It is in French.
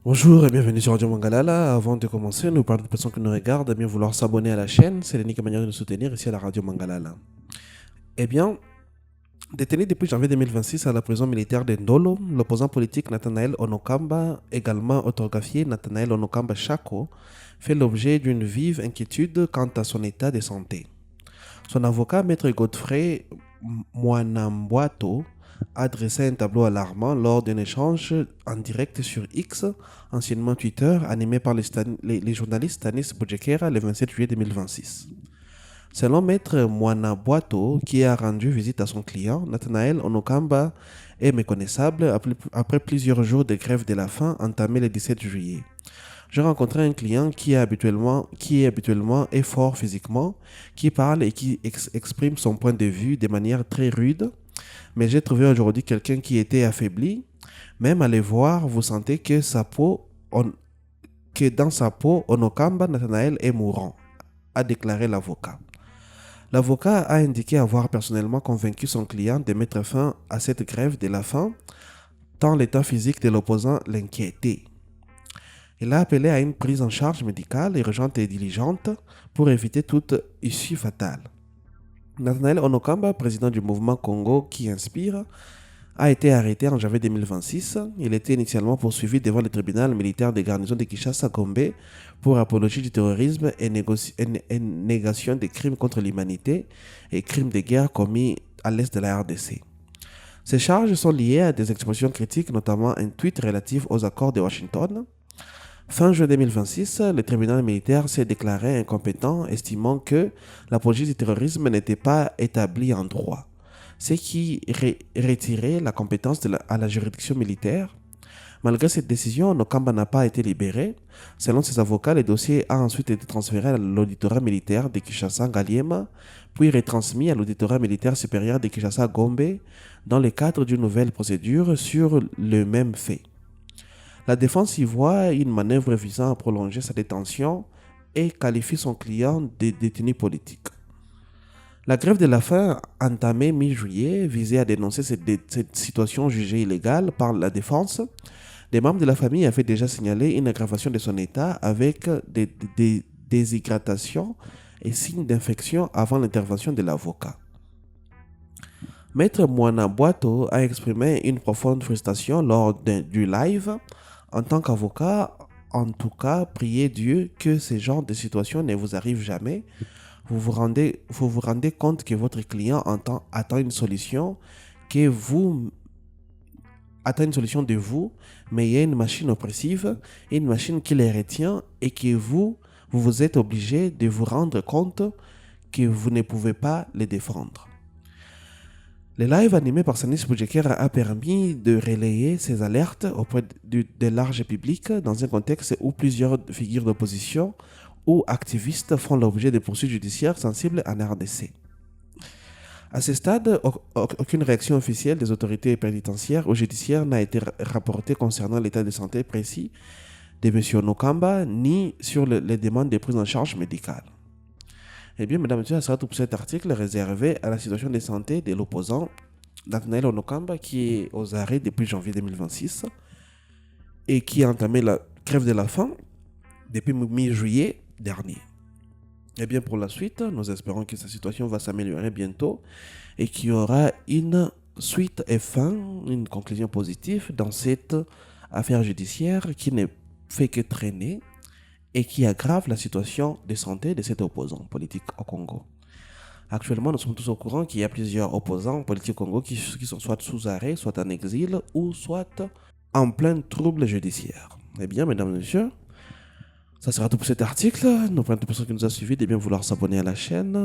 Bonjour et bienvenue sur Radio Mangalala. Avant de commencer, nous parlons de personnes qui nous regardent, à bien vouloir s'abonner à la chaîne. C'est l'unique manière de nous soutenir ici à la Radio Mangalala. Eh bien, détenu depuis janvier 2026 à la prison militaire de Ndolo, l'opposant politique Nathanaël Onokamba, également autographié Nathanaël Onokamba Chako, fait l'objet d'une vive inquiétude quant à son état de santé. Son avocat, Maître Godfrey Mwanambwato, a dressé un tableau alarmant lors d'un échange en direct sur X, anciennement Twitter, animé par les journalistes Stanis Bojekera le 27 juillet 2026. Selon Maître Mwanambwato, qui a rendu visite à son client, Nathanaël Onokamba est méconnaissable après plusieurs jours de grève de la faim entamés le 17 juillet. J'ai rencontré un client qui est habituellement est fort physiquement, qui parle et qui exprime son point de vue de manière très rude, mais j'ai trouvé aujourd'hui quelqu'un qui était affaibli. Même à le voir, vous sentez que dans sa peau, Onokamba Nathanaël est mourant, a déclaré l'avocat. L'avocat a indiqué avoir personnellement convaincu son client de mettre fin à cette grève de la faim, tant l'état physique de l'opposant l'inquiétait. Il a appelé à une prise en charge médicale urgente et diligente pour éviter toute issue fatale. Nathanaël Onokamba, président du mouvement Congo qui inspire, a été arrêté en janvier 2026. Il était initialement poursuivi devant le tribunal militaire des garnisons de Kinshasa-Gombe pour apologie du terrorisme et négation des crimes contre l'humanité et crimes de guerre commis à l'est de la RDC. Ces charges sont liées à des expressions critiques, notamment un tweet relatif aux accords de Washington. Fin juin 2026, le tribunal militaire s'est déclaré incompétent, estimant que l'apologie du terrorisme n'était pas établie en droit, ce qui retirait la compétence à la juridiction militaire. Malgré cette décision, Onokamba n'a pas été libéré. Selon ses avocats, le dossier a ensuite été transféré à l'auditorat militaire de Kinshasa-Ngaliema, puis retransmis à l'auditorat militaire supérieur de Kinshasa-Gombe dans le cadre d'une nouvelle procédure sur le même fait. La défense y voit une manœuvre visant à prolonger sa détention et qualifie son client de détenu politique. La grève de la faim entamée mi-juillet visait à dénoncer cette situation jugée illégale par la défense. Des membres de la famille avaient déjà signalé une aggravation de son état avec des déshydratations et signes d'infection avant l'intervention de l'avocat. Maître Mwanambwato a exprimé une profonde frustration lors du live. En tant qu'avocat, en tout cas, priez Dieu que ce genre de situation ne vous arrive jamais. Vous vous rendez compte que votre client attend une solution, attend une solution de vous, mais il y a une machine oppressive, une machine qui les retient et que vous êtes obligé de vous rendre compte que vous ne pouvez pas les défendre. Le live animé par Stanis Bojekera a permis de relayer ces alertes auprès de large public dans un contexte où plusieurs figures d'opposition ou activistes font l'objet de poursuites judiciaires sensibles en RDC. À ce stade, aucune réaction officielle des autorités pénitentiaires ou judiciaires n'a été rapportée concernant l'état de santé précis de M. Onokamba ni sur les demandes de prise en charge médicale. Eh bien, mesdames et messieurs, ça sera tout pour cet article réservé à la situation de santé de l'opposant Nathanaël Onokamba qui est aux arrêts depuis janvier 2026 et qui a entamé la grève de la faim depuis mi-juillet dernier. Eh bien, pour la suite, nous espérons que sa situation va s'améliorer bientôt et qu'il y aura une suite et fin, une conclusion positive dans cette affaire judiciaire qui ne fait que traîner et qui aggrave la situation de santé de cet opposant politique au Congo. Actuellement, nous sommes tous au courant qu'il y a plusieurs opposants politiques au Congo qui sont soit sous arrêt, soit en exil, ou soit en plein trouble judiciaire. Eh bien, mesdames et messieurs, ça sera tout pour cet article. Nous prenons toute personne qui nous a suivis de bien vouloir s'abonner à la chaîne